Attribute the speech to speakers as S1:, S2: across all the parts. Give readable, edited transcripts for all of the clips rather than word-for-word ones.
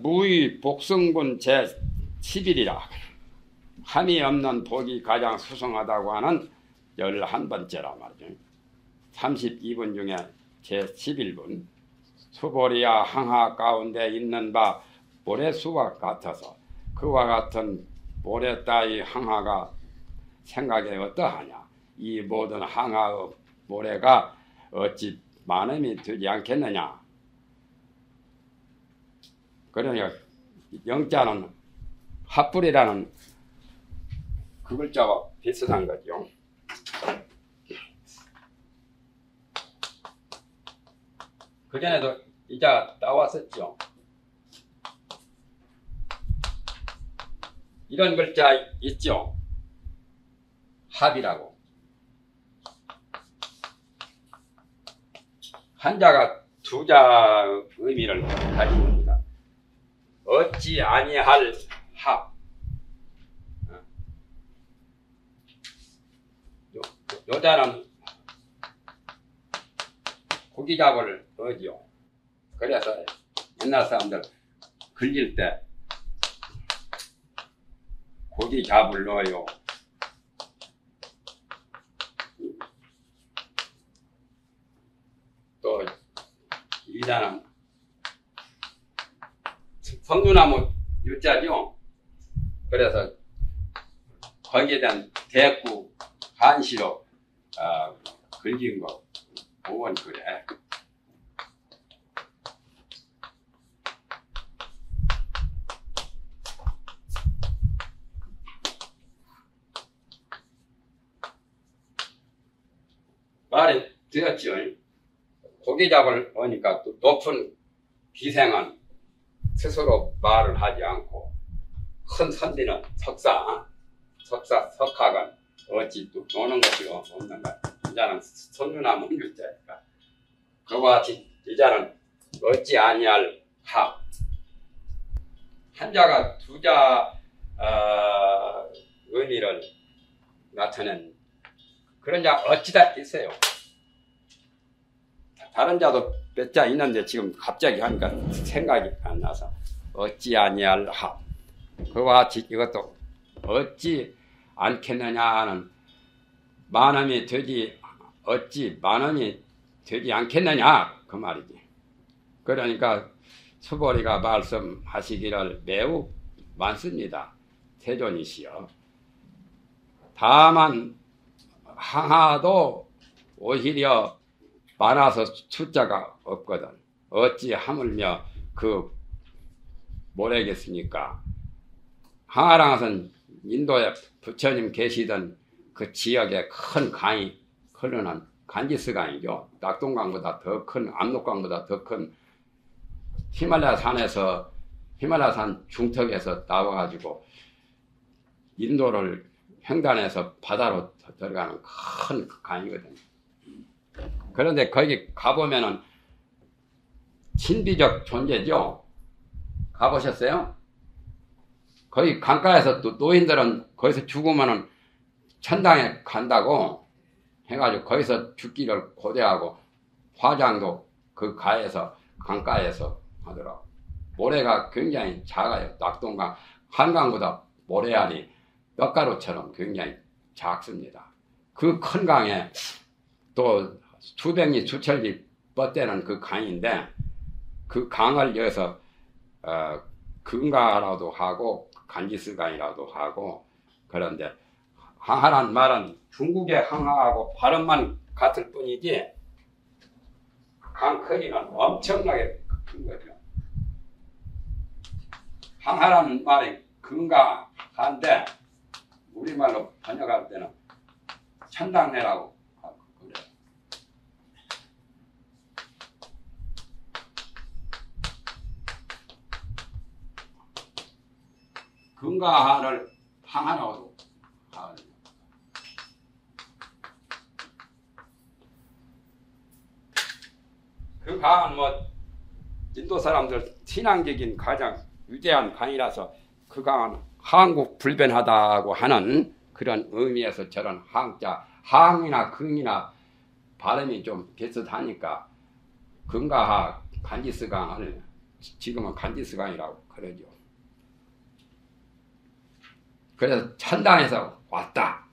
S1: 무의 복성군 제11이라 함이 없는 복이 가장 수성하다고 하는 11번째라 말이죠. 32분 중에 제11분 수보리야 항하 가운데 있는 바 모래수와 같아서 그와 같은 모래 따위 항하가 생각에 어떠하냐. 이 모든 항하의 모래가 어찌 많음이 되지 않겠느냐. 그러니까 영자는 합불이라는 그 글자와 비슷한 거죠. 그전에도 이자 나왔었죠. 이런 글자 있죠. 합이라고. 한자가 두자 의미를 가집니다. 어찌 아니할 합. 요자는 고기 잡을 어지요. 그래서 옛날 사람들 걸릴 때 고기 잡을 넣어요. 또 이자는 성두나무 유자죠. 그래서 거기에 대한 대구 한시로 걸린 거 보면 그래. 말이 되었죠. 고기 잡을 하니까 또 높은 기생은 스스로 말을 하지 않고 큰 선비는 석학은 어찌 또 노는 것이 없는가. 이자는 선유나무 유자니까. 그와 같이 이자는 어찌 아니할 합. 한자가 두자 의미를 나타낸 그런 자 어찌다 있어요. 다른 자도 몇 자 있는데 지금 갑자기 하니까 생각이 안 나서 어찌 아니할 합. 그와 같이 이것도 어찌 않겠느냐는 만함이 되지 어찌 만함이 되지 않겠느냐 그 말이지. 그러니까 수보리가 말씀하시기를 매우 많습니다. 태존이시여. 다만 항하도 오히려 많아서 숫자가 없거든. 어찌 하물며 그 모르겠습니까? 항하라는 것은 인도에 부처님 계시던 그 지역에 큰 강이 흐르는 간지스강이죠. 낙동강보다 더 큰, 압록강보다 더 큰 히말라야 산에서, 히말라야 산 중턱에서 나와가지고 인도를 횡단해서 바다로 들어가는 큰 강이거든요. 그런데 거기 가보면은 신비적 존재죠. 가보셨어요? 거기 강가에서 또 노인들은 거기서 죽으면은 천당에 간다고 해가지고 거기서 죽기를 고대하고 화장도 그 가에서 강가에서 하더라고. 모래가 굉장히 작아요. 낙동강 한강보다 모래알이 떡가루처럼 굉장히 작습니다. 그 큰 강에 또 수백리 수천리 뻗대는 그 강인데 그 강을 여기서 금가라도 하고 간지스강이라도 하고 그런데 항하란 말은 중국의 항하하고 발음만 같을 뿐이지 강 크기는 엄청나게 큰 거죠. 항하라는 말이 금가한데 우리말로 번역할 때는 천당내라고 하고 그래요. 금가를 항하라고 하거든요. 그 강은 뭐 인도 사람들 신앙적인 가장 위대한 강이라서 그 강은 한국 불변하다고 하는 그런 의미에서 저런 항자, 항이나 긍이나 발음이 좀 비슷하니까 금가하 간지스강을 지금은 간지스강이라고 그러죠. 그래서 천당에서 왔다.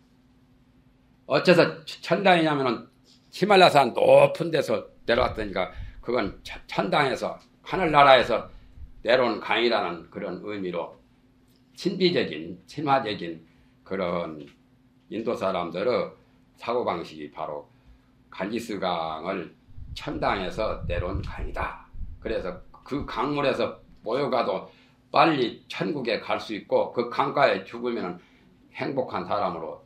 S1: 어째서 천당이냐면은 히말라산 높은 데서 내려왔다니까 그건 천당에서 하늘나라에서 내려온 강이라는 그런 의미로 친비적인 친화적인 그런 인도 사람들의 사고방식이 바로 간지스강을 천당에서 내려온 강이다. 그래서 그 강물에서 모여가도 빨리 천국에 갈 수 있고 그 강가에 죽으면 행복한 사람으로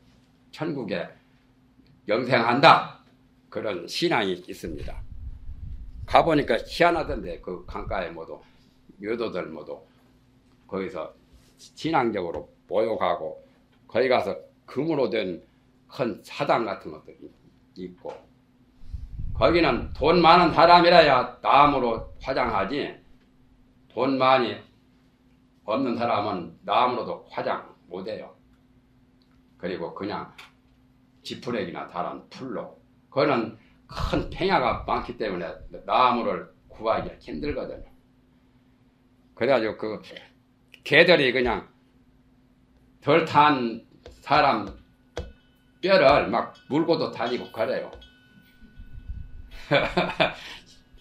S1: 천국에 영생한다. 그런 신앙이 있습니다. 가보니까 희한하던데 그 강가에 모두 여도들 모두 거기서 신앙적으로 모여가고 거기 가서 금으로 된 큰 사당 같은 것도 있고 거기는 돈 많은 사람이라야 나무로 화장하지 돈 많이 없는 사람은 나무로도 화장 못해요. 그리고 그냥 지푸레기나 다른 풀로 그거는 큰 평야가 많기 때문에 나무를 구하기가 힘들거든요. 그래가지고 그 개들이 그냥 덜 탄 사람 뼈를 막 물고도 다니고 그래요.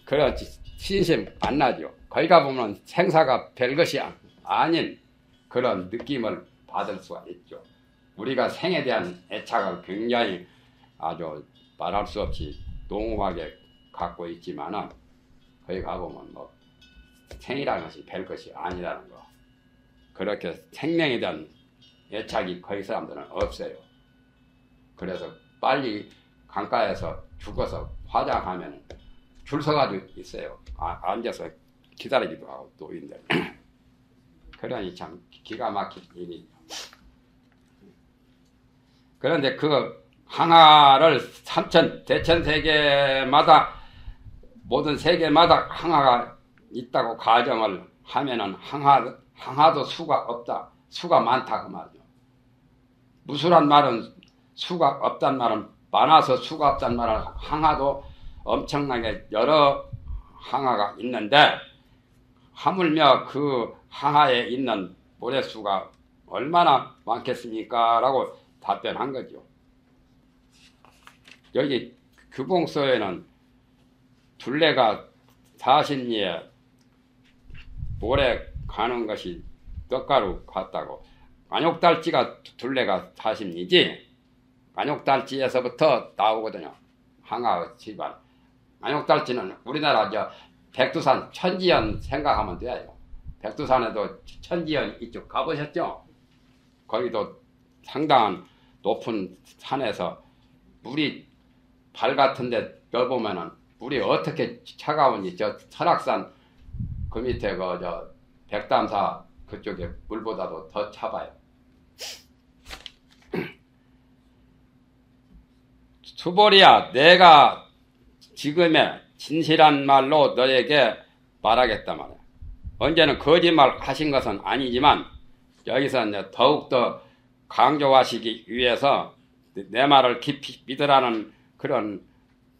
S1: 그래야지 신심 안 나죠. 거기 가보면 생사가 별것이 아닌 그런 느낌을 받을 수가 있죠. 우리가 생에 대한 애착을 굉장히 아주 말할 수 없이 농후하게 갖고 있지만은 거기 가보면 뭐 생이라는 것이 별것이 아니라는 거. 그렇게 생명에 대한 애착이 거기 사람들은 없어요. 그래서 빨리 강가에서 죽어서 화장하면 줄 서가지고 있어요. 앉아서 기다리기도 하고 또 있는데. 그러니 참 기가 막힌 일이죠. 그런데 그 항아를 대천세계마다 모든 세계마다 항아가 있다고 가정을 하면은 항아도 수가 없다. 수가 많다 그 말이죠. 무수란 말은 수가 없단 말은 많아서 수가 없단 말은 항아도 엄청나게 여러 항아가 있는데 하물며 그 항아에 있는 모래수가 얼마나 많겠습니까? 라고 답변한 거죠. 여기 규봉서에는 둘레가 40리에 모래 가는 것이 떡가루 같다고. 안욕달지가 둘레가 40리지 안욕달지에서부터 나오거든요. 항아 집안. 안욕달지는 우리나라 백두산 천지연 생각하면 돼요. 백두산에도 천지연 이쪽 가보셨죠? 거기도 상당한 높은 산에서 물이 발 같은데 넣어보면은 물이 어떻게 차가운지 설악산 그 밑에 백담사 그쪽에 물보다도 더 차봐요. 수보리야, 내가 지금의 진실한 말로 너에게 말하겠다 말이야. 언제는 거짓말 하신 것은 아니지만 여기서 이제 더욱더 강조하시기 위해서 내 말을 깊이 믿으라는 그런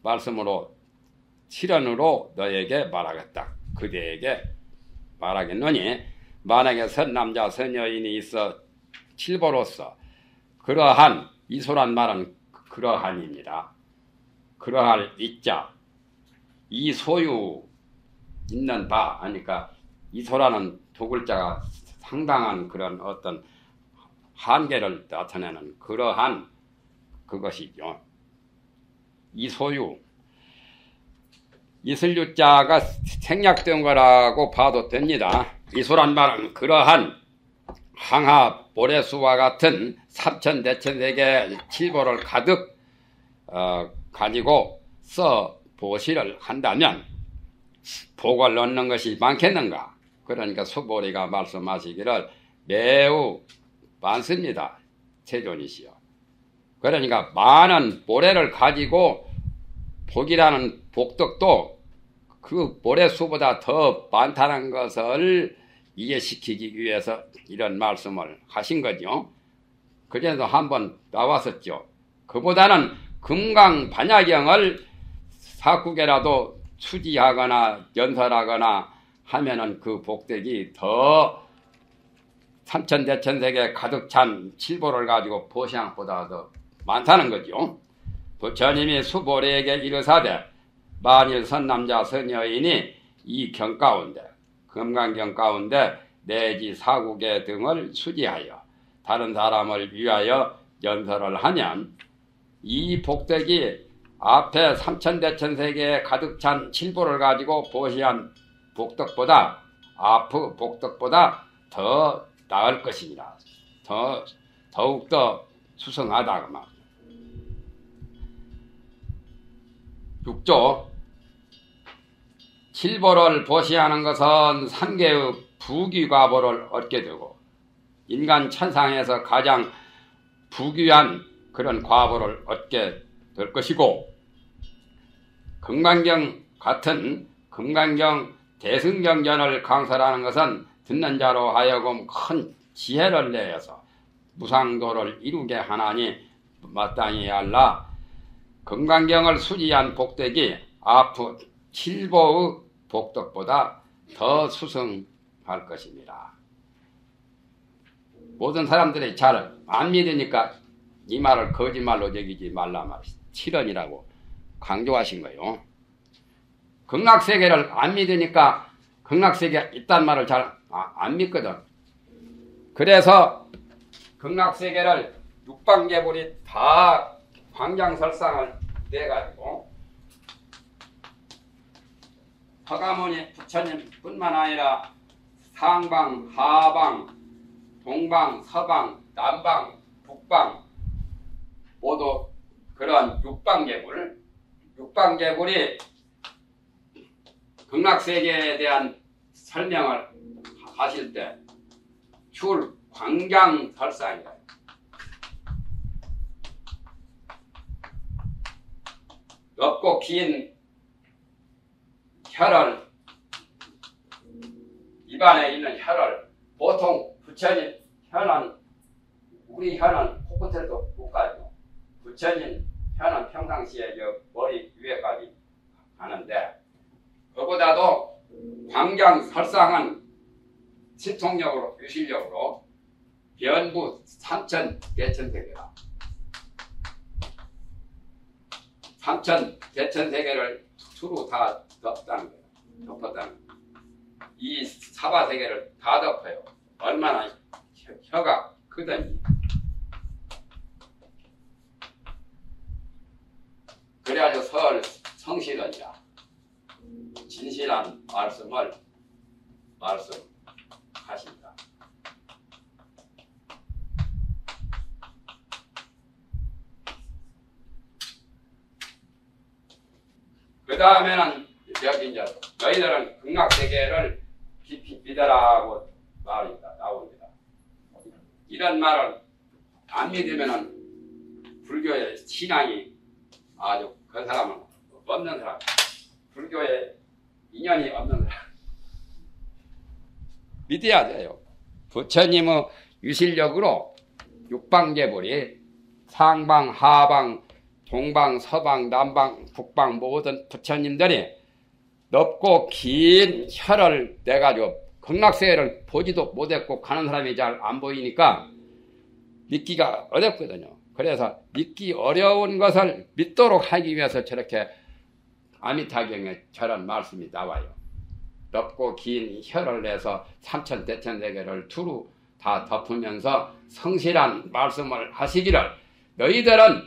S1: 말씀으로 실현으로 너에게 말하겠다. 그대에게 말하겠노니 만약에 선남자 선여인이 있어 칠보로서 그러한 이소란 말은 그러한입니다. 그러할 이자 이소유 있는 바 하니까 이소라는 두 글자가 상당한 그런 어떤 한계를 나타내는 그러한 그것이죠. 이소유 이슬유자가 생략된 거라고 봐도 됩니다. 이소란 말은 그러한 항하 모래수와 같은 삼천대천세계 칠보를 가득 가지고 써 보시를 한다면 복을 얻는 것이 많겠는가? 그러니까 수보리가 말씀하시기를 매우 많습니다. 세존이시여. 그러니까 많은 모래를 가지고 복이라는 복덕도 그 모래수보다 더 많다는 것을 이해시키기 위해서 이런 말씀을 하신 거죠. 그전에도 한번 나왔었죠. 그보다는 금강반야경을 사국에라도 수지하거나 연설하거나 하면은 그 복덕이 더 삼천대천세계 가득 찬 칠보를 가지고 보시양보다 더 많다는 거죠. 부처님이 수보리에게 이르사되 만일 선남자 선여인이 이 경 가운데 금강경 가운데 내지 사국의 등을 수지하여 다른 사람을 위하여 연설을 하면 이 복덕이 앞에 삼천대천세계에 가득 찬 칠보를 가지고 보시한 복덕보다 앞의 복덕보다 더 나을 것입니다. 더욱더 수성하다 그 말이에요. 6조 칠보를 보시하는 것은 삼계의 부귀과보를 얻게 되고 인간 천상에서 가장 부귀한 그런 과보를 얻게 될 것이고 금강경 같은 금강경 대승경전을 강설하는 것은 듣는 자로 하여금 큰 지혜를 내어서 무상도를 이루게 하나니 마땅히 알라. 금강경을 수지한 복덕이 앞의 칠보의 복덕보다 더 수승할 것입니다. 모든 사람들이 잘 안 믿으니까 이 말을 거짓말로 여기지 말라 말이지. 칠언이라고 강조하신 거예요. 극락세계를 안 믿으니까 극락세계 있단 말을 잘 안 믿거든. 그래서 극락세계를 육방계불이 다 광장설상을 내가지고 서가모니 부처님 뿐만 아니라 상방, 하방, 동방, 서방, 남방, 북방 모두 그런 육방계불이 극락세계에 대한 설명을 하실 때 출 광장설상이다. 넓고 긴 혀를 입안에 있는 혀를 보통 부처님 혀는 우리 혀는 코끝에도 못 가죠. 부처님 혀는 평상시에 머리 위에까지 가는데 그보다도 광장설상은 신통력으로 유실력으로 변부 삼천대천세계다. 삼천대천세계를 수로 다 덮었다는 거예요. 이 사바세계를 다 덮어요. 얼마나 혀가 크더니. 그래야지 설 성실하니라. 진실한 말씀을 말씀하십니다. 그 다음에는 여기 이제 너희들은 극락세계를 깊이 믿으라고 말이 나옵니다. 이런 말을 안 믿으면은 불교의 신앙이 아주 그 사람은 없는 사람, 불교에 인연이 없는 사람 믿어야 돼요. 부처님의 유실력으로 육방계불이 상방, 하방, 동방, 서방, 남방, 북방 모든 부처님들이 넓고 긴 혀를 내가지고 극락세계를 보지도 못했고 가는 사람이 잘 안 보이니까 믿기가 어렵거든요. 그래서 믿기 어려운 것을 믿도록 하기 위해서 저렇게 아미타경에 저런 말씀이 나와요. 넓고 긴 혀를 내서 삼천대천세계를 두루 다 덮으면서 성실한 말씀을 하시기를 너희들은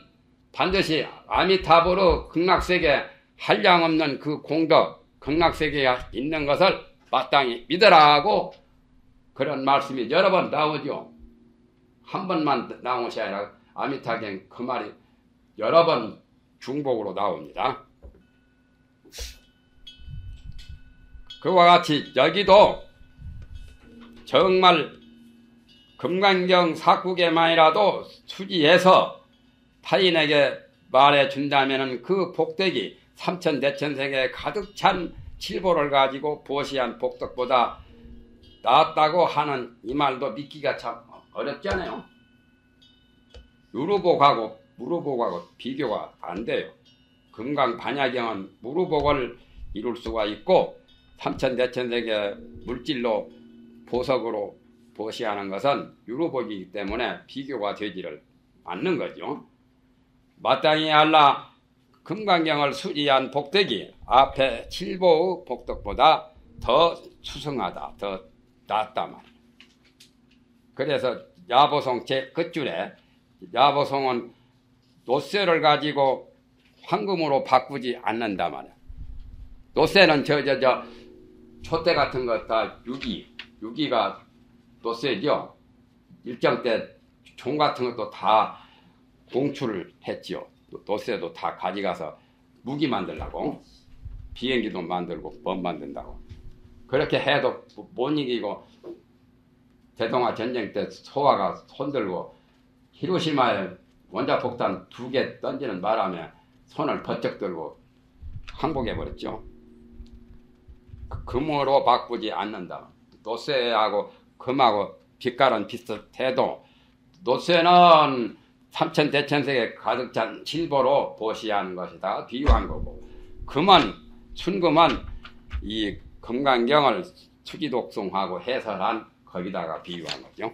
S1: 반드시 아미타불의 극락세계 한량없는 그 공덕 극락세계에 있는 것을 마땅히 믿으라고 그런 말씀이 여러 번 나오죠. 한 번만 나온 것이 아니라 아미타경 그 말이 여러 번 중복으로 나옵니다. 그와 같이 여기도 정말 금강경 사국에만이라도 수지해서 타인에게 말해준다면 그 복덕이 삼천대천세계에 가득 찬 칠보를 가지고 보시한 복덕보다 낫다고 하는 이 말도 믿기가 참 어렵잖아요. 유루복하고 무루복하고 비교가 안 돼요. 금강 반야경은 무루복을 이룰 수가 있고 삼천대천세계 물질로 보석으로 보시하는 것은 유로복이기 때문에 비교가 되지를 않는 거죠. 마땅히 알라 금강경을 수리한 복덕이 앞에 칠보의 복덕보다 더 수승하다, 더 낫다 말이에요. 그래서 야보송 제 끝줄에 야보송은 노쇠를 가지고 황금으로 바꾸지 않는다 말이에요. 노쇠는 저 촛대 같은 거 다 유기가 노쇠죠. 일정 때 종 같은 것도 다 공출을 했지요. 노쇠도 다 가져가서 무기 만들라고, 비행기도 만들고 범 만든다고. 그렇게 해도 못 이기고 대동아 전쟁 때 소화가 손들고 히로시마에 원자폭탄 2개 던지는 바람에 손을 번쩍 들고 항복해버렸죠. 금으로 바꾸지 않는다. 노쇠하고 금하고 빛깔은 비슷해도 노쇠는 삼천대천세계 가득 찬 칠보로 보시하는 것이다 비유한 거고, 순금은 이 금강경을 수지독송하고 해설한 거기다가 비유한 거죠.